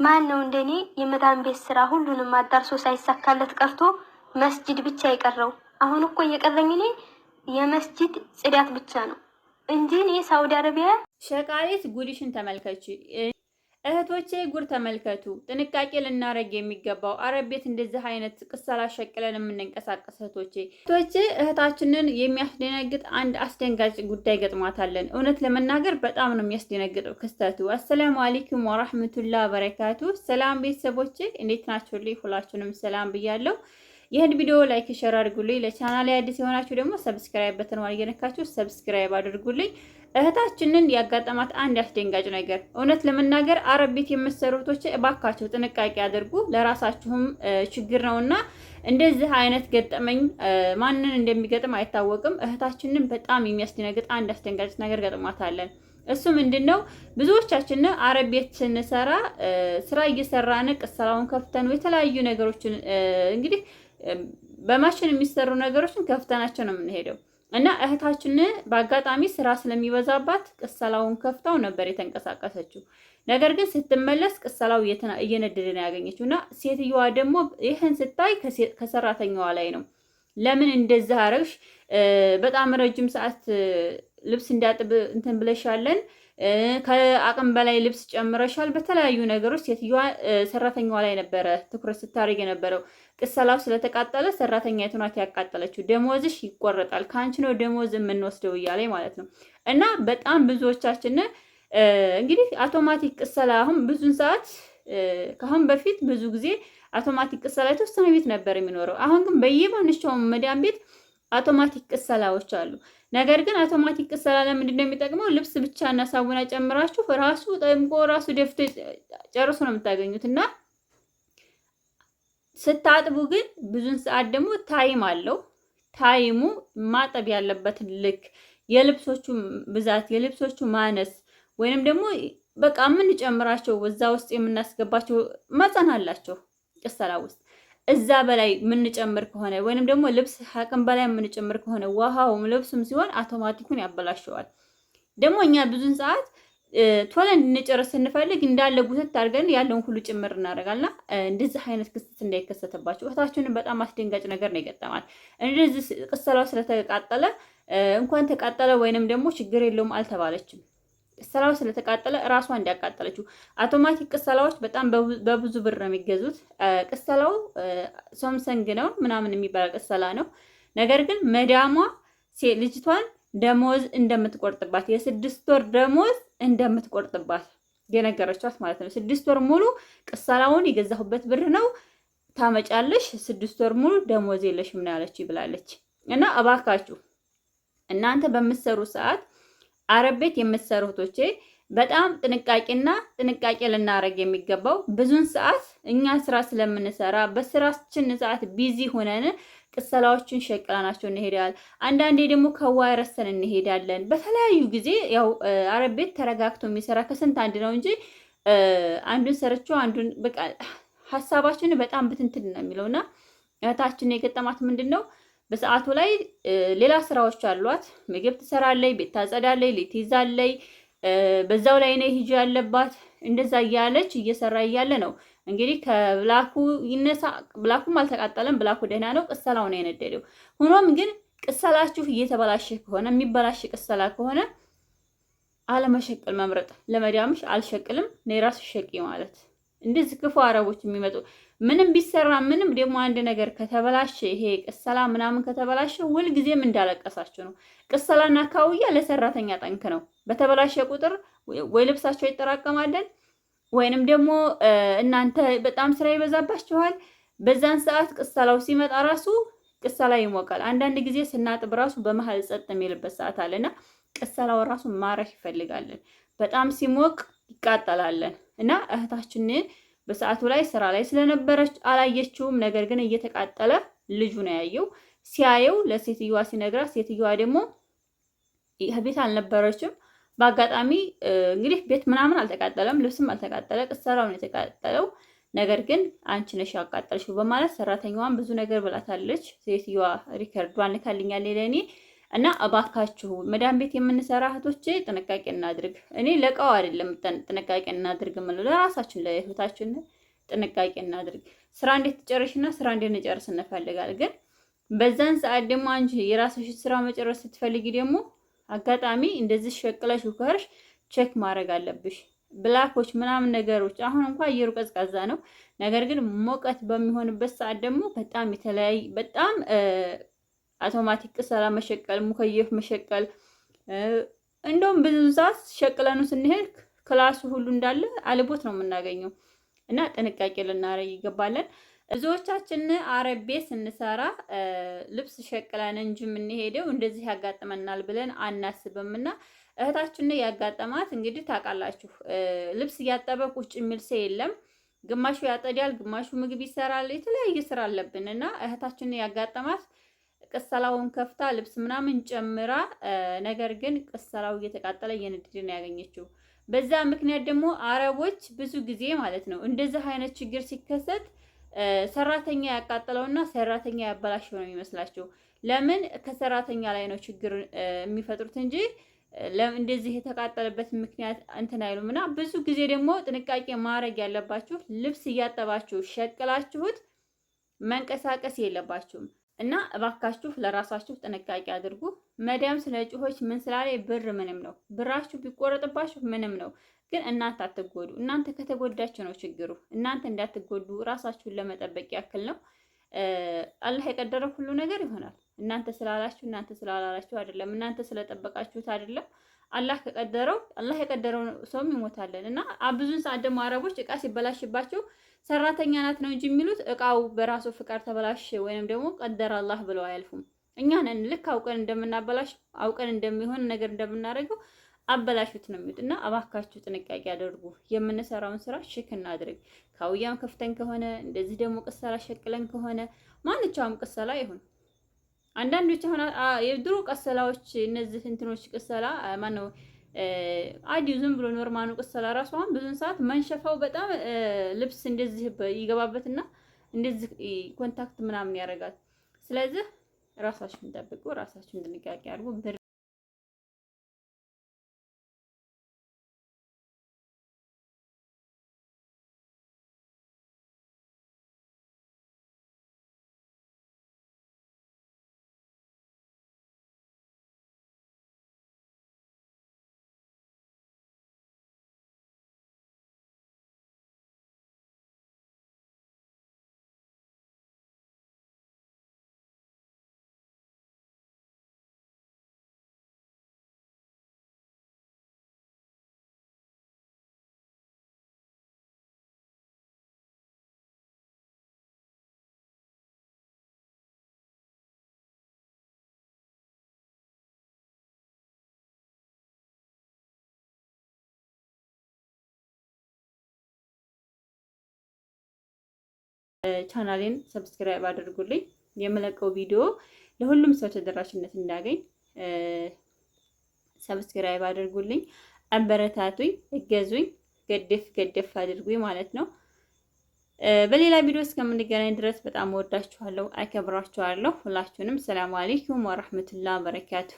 ማን ነው እንደኔ የመዳን ቤት ስራ ሁሉንም አዳርሶ ሳይሳካለት ቀርቶ መስጂድ ብቻ የቀረው? አሁን እኮ እየቀረኝ እኔ የመስጂድ ጽዳት ብቻ ነው እንጂ እኔ ሳውዲ አረቢያ ሸቃሪት ጉድሽን ተመልከቺ። እህቶቼ ጉድ ተመልከቱ። ጥንቃቄ ልናረግ የሚገባው አረብ ቤት እንደዚህ አይነት ቅሰላ ሸቅለን የምንንቀሳቀስ እህቶቼ እህታችንን የሚያስደነግጥ አንድ አስደንጋጭ ጉዳይ ገጥሟታለን። እውነት ለመናገር በጣም ነው የሚያስደነግጠው ክስተቱ። አሰላሙ አለይኩም ወራህመቱላሂ ወበረካቱ። ሰላም ቤተሰቦቼ እንዴት ናችሁልኝ? ሁላችሁንም ሰላም ብያለሁ። ይህን ቪዲዮ ላይክ ሼር አድርጉልኝ። ለቻናሌ አዲስ የሆናችሁ ደግሞ ሰብስክራይብ በተን እየነካችሁ ሰብስክራይብ አድርጉልኝ። እህታችንን ያጋጠማት አንድ አስደንጋጭ ነገር፣ እውነት ለመናገር አረብ ቤት የምትሰሩ እህቶች እባካችሁ ጥንቃቄ አድርጉ፣ ለራሳችሁም ችግር ነውና እንደዚህ አይነት ገጠመኝ ማንን እንደሚገጥም አይታወቅም። እህታችንን በጣም የሚያስደነግጥ አንድ አስደንጋጭ ነገር ገጥሟታለን። እሱ ምንድነው? ብዙዎቻችን አረብ ቤት ስንሰራ ስራ እየሰራን ቅሰላውን ከፍተን የተለያዩ ነገሮችን እንግዲህ በማሽን የሚሰሩ ነገሮችን ከፍተናቸው ነው የምንሄደው እና እህታችን በአጋጣሚ ስራ ስለሚበዛባት ቅሰላውን ከፍታው ነበር የተንቀሳቀሰችው። ነገር ግን ስትመለስ ቅሰላው እየነደደ ነው ያገኘችው እና ሴትዮዋ ደግሞ ይህን ስታይ ከሰራተኛዋ ላይ ነው ለምን እንደዛ አረግሽ? በጣም ረጅም ሰዓት ልብስ እንዲያጥብ እንትን ብለሻለን፣ ከአቅም በላይ ልብስ ጨምረሻል፣ በተለያዩ ነገሮች ሴትዮዋ ሰራተኛዋ ላይ ነበረ ትኩረት ስታደርግ የነበረው። ቅሰላው ስለተቃጠለ ሰራተኛይቱ ናት ያቃጠለችው፣ ደሞዝሽ ይቆረጣል፣ ከአንቺ ነው ደሞዝ የምንወስደው እያለ ማለት ነው። እና በጣም ብዙዎቻችን እንግዲህ አውቶማቲክ ቅሰላ አሁን ብዙን ሰዓት ከአሁን በፊት ብዙ ጊዜ አውቶማቲክ ቅሰላ የተወሰነ ቤት ነበር የሚኖረው። አሁን ግን በየማንኛውም መዳም ቤት አውቶማቲክ ቅሰላዎች አሉ። ነገር ግን አውቶማቲክ ቅሰላ ለምንድን ነው የሚጠቅመው? ልብስ ብቻ እና ሳሙና ጨምራችሁ ራሱ ጠምቆ ራሱ ደፍቶ ጨርሶ ነው የምታገኙት። እና ስታጥቡ ግን ብዙን ሰዓት ደግሞ ታይም አለው። ታይሙ ማጠብ ያለበትን ልክ፣ የልብሶቹ ብዛት፣ የልብሶቹ ማነስ ወይንም ደግሞ በቃ የምንጨምራቸው እዛ ውስጥ የምናስገባቸው መጠን አላቸው ቅሰላ ውስጥ። እዛ በላይ የምንጨምር ከሆነ ወይንም ደግሞ ልብስ አቅም በላይ የምንጨምር ከሆነ ውሃውም ልብሱም ሲሆን አውቶማቲኩን ያበላሸዋል። ደግሞ እኛ ብዙን ሰዓት ቶሎ እንድንጨርስ ስንፈልግ እንዳለ ጉትት አድርገን ያለውን ሁሉ ጭምር እናደርጋልና እንደዚህ አይነት ክስተት እንዳይከሰትባቸው። እህታችንን በጣም አስደንጋጭ ነገር ነው የገጠማት። እንደዚህ ቅሰላው ስለተቃጠለ እንኳን ተቃጠለ ወይንም ደግሞ ችግር የለውም አልተባለችም። ቅሰላው ስለተቃጠለ ራሷ እንዲያቃጠለችው። አውቶማቲክ ቅሰላዎች በጣም በብዙ ብር ነው የሚገዙት። ቅሰላው ሶምሰንግ ነው ምናምን የሚባል ቅሰላ ነው። ነገር ግን መዳሟ ልጅቷን ደሞዝ እንደምትቆርጥባት፣ የ6 ወር ደሞዝ እንደምትቆርጥባት የነገረቻት ማለት ነው። 6 ወር ሙሉ ቅሰላውን የገዛሁበት ብር ነው ታመጫለሽ፣ 6 ወር ሙሉ ደሞዝ የለሽም ነው ያለች ብላለች። እና እባካችሁ እናንተ በምትሰሩ ሰዓት አረብ ቤት የምትሰሩ እህቶቼ በጣም ጥንቃቄ ልናረግ የሚገባው ብዙን ሰዓት እኛ ስራ ስለምንሰራ በስራችን ሰዓት ቢዚ ሆነን ቅሰላዎችን ሸቅላናቸው እንሄዳለን። አንዳንዴ ደግሞ ከዋይ ረሰን እንሄዳለን። በተለያዩ ጊዜ ያው አረብ ቤት ተረጋግቶ የሚሰራ ከስንት አንድ ነው እንጂ አንዱን ሰርቸው አንዱን በቃ ሀሳባችን በጣም ብትንትን ነው የሚለውና እህታችን የገጠማት ምንድነው? በሰዓቱ ላይ ሌላ ስራዎች አሏት። ምግብ ትሰራለች፣ ቤት ታጸዳለች፣ ሌት ይዛለች፣ በዛው ላይ ነው ሂጂ ያለባት። እንደዛ እያለች እየሰራ እያለ ነው እንግዲህ ከብላኩ ይነሳ። ብላኩም አልተቃጠለም፣ ብላኩ ደህና ነው። ቅሰላው ነው የነደደው። ሆኖም ግን ቅሰላችሁ እየተበላሸ ከሆነ የሚበላሽ ቅሰላ ከሆነ አለመሸቀል መምረጥ። ለመዳምሽ አልሸቅልም ነው ራስሽ ሸቂ ማለት። እንደዚህ ክፉ አረቦች የሚመጡ ምንም ቢሰራ ምንም ደግሞ አንድ ነገር ከተበላሸ ይሄ ቅሰላ ምናምን ከተበላሸ ሁልጊዜም እንዳለቀሳችሁ ነው። ቅሰላና ካውያ ለሰራተኛ ጠንክ ነው። በተበላሸ ቁጥር ወይ ልብሳቸው ይጠራቀማለን ወይንም ደግሞ እናንተ በጣም ስራ ይበዛባችኋል። በዛን ሰዓት ቅሰላው ሲመጣ ራሱ ቅሰላ ይሞቃል። አንዳንድ ጊዜ ስናጥብ ራሱ በመሀል ጸጥ የሚልበት ሰዓት አለና ቅሰላው ራሱ ማረፍ ይፈልጋለን። በጣም ሲሞቅ ይቃጠላለን። እና እህታችን በሰዓቱ ላይ ስራ ላይ ስለነበረች አላየችውም። ነገር ግን እየተቃጠለ ልጁ ነው ያየው። ሲያየው ለሴትዮዋ ሲነግራት፣ ሴትዮዋ ደግሞ ቤት አልነበረችም። በአጋጣሚ እንግዲህ ቤት ምናምን አልተቃጠለም፣ ልብስም አልተቃጠለ፣ ቅሰላው ነው የተቃጠለው። ነገር ግን አንቺ ነሽ ያቃጠልሽው በማለት ሰራተኛዋን ብዙ ነገር ብላታለች። ሴትዮዋ ሪከርዷን ልካልኛለች ለእኔ እና እባካችሁ መዳም ቤት የምንሰራ እህቶቼ ጥንቃቄ እናድርግ። እኔ ለቀው አይደለም ጥንቃቄ እናድርግ የምለው ለራሳችን ለህይወታችን ጥንቃቄ እናድርግ። ስራ እንዴት ትጨርሽና ስራ እንዴት እንጨርስ እንፈልጋለን። ግን በዛን ሰዓት ደግሞ አንቺ የራስሽ ስራ መጨረስ ስትፈልጊ ደግሞ አጋጣሚ እንደዚህ ሸቅለሽ ከርሽ ቼክ ማድረግ አለብሽ። ብላኮች ምናምን ነገሮች አሁን እንኳን አየሩ ቀዝቃዛ ነው። ነገር ግን ሞቀት በሚሆንበት ሰዓት ደግሞ በጣም የተለያየ በጣም አውቶማቲክ ቅሰላ መሸቀል፣ ሙከየፍ መሸቀል እንደውም ብዙ ሰዓት ሸቅለኑ ስንሄድ ክላሱ ሁሉ እንዳለ አልቦት ነው የምናገኘው እና ጥንቃቄ ልናረግ ይገባለን። ብዙዎቻችን አረብ ቤት ስንሰራ ልብስ ሸቅለን እንጂ የምንሄደው እንደዚህ ያጋጥመናል ብለን አናስብም። እና እህታችን ያጋጠማት እንግዲህ ታውቃላችሁ፣ ልብስ እያጠበ ቁጭ የሚል ሰው የለም። ግማሹ ያጠዳል፣ ግማሹ ምግብ ይሰራል። የተለያየ ስራ አለብን እና እህታችን ያጋጠማት ቅሰላውን ከፍታ ልብስ ምናምን ጨምራ፣ ነገር ግን ቅሰላው እየተቃጠለ እየነደደ ነው ያገኘችው። በዛ ምክንያት ደግሞ አረቦች ብዙ ጊዜ ማለት ነው እንደዚህ አይነት ችግር ሲከሰት ሰራተኛ ያቃጠለውና ሰራተኛ ያበላሸው ነው የሚመስላቸው። ለምን ከሰራተኛ ላይ ነው ችግር የሚፈጥሩት እንጂ እንደዚህ የተቃጠለበት ምክንያት እንትን አይሉም። እና ብዙ ጊዜ ደግሞ ጥንቃቄ ማድረግ ያለባችሁ ልብስ እያጠባችሁ ሸቅላችሁት መንቀሳቀስ የለባችሁም። እና እባካችሁ ለራሳችሁ ጥንቃቄ አድርጉ። መዳም ስለ ጩሆች ምን ስላለ ብር ምንም ነው፣ ብራችሁ ቢቆረጥባችሁ ምንም ነው። ግን እናንተ አትጎዱ። እናንተ ከተጎዳችሁ ነው ችግሩ። እናንተ እንዳትጎዱ ራሳችሁን ለመጠበቅ ያክል ነው። አላህ የቀደረው ሁሉ ነገር ይሆናል። እናንተ ስላላችሁ እናንተ ስላላላችሁ አይደለም። እናንተ ስለጠበቃችሁት አይደለም። አላህ የቀደረው ሰውም ይሞታለን። እና ብዙን ሰዓት ደግሞ አረቦች እቃ ሲበላሽባቸው ሰራተኛ ናት ነው እንጂ የሚሉት እቃው በራሱ ፍቃድ ተበላሽ ወይንም ደግሞ ቀደር አላህ ብለው አያልፉም። እኛ ነን ልክ አውቀን እንደምናበላሽ አውቀን እንደሚሆን ነገር እንደምናደርገው አበላሹት ነው የሚሉት። እና እባካችሁ ጥንቃቄ አድርጉ። የምንሰራውን ስራ ሽክ እናድርግ። ካውያም ከፍተን ከሆነ እንደዚህ ደግሞ ቅሰላ ሸቅለን ከሆነ ማንኛውም ቅሰላ ይሁን። አንዳንዶች አሁን የድሮ ቅሰላዎች እነዚህ እንትኖች ቅሰላ ማነው አዲው ዝም ብሎ ኖርማኑ ቅሰላ ራሱ አሁን ብዙን ሰዓት መንሸፋው በጣም ልብስ እንደዚህ ይገባበትና እንደዚህ ኮንታክት ምናምን ያደርጋል። ስለዚህ ራሳችሁን ጠብቁ፣ ራሳችሁን ጥንቃቄ አድርጉ። ቻናሌን ሰብስክራይብ አድርጉልኝ። የምለቀው ቪዲዮ ለሁሉም ሰው ተደራሽነት እንዳገኝ ሰብስክራይብ አድርጉልኝ፣ አበረታቱኝ፣ እገዙኝ፣ ገደፍ አድርጉኝ ማለት ነው። በሌላ ቪዲዮ እስከምንገናኝ ድረስ በጣም ወዳችኋለሁ፣ አከብራችኋለሁ። ሁላችሁንም ሰላም አለይኩም ወራህመቱላሂ ወበረካቱ።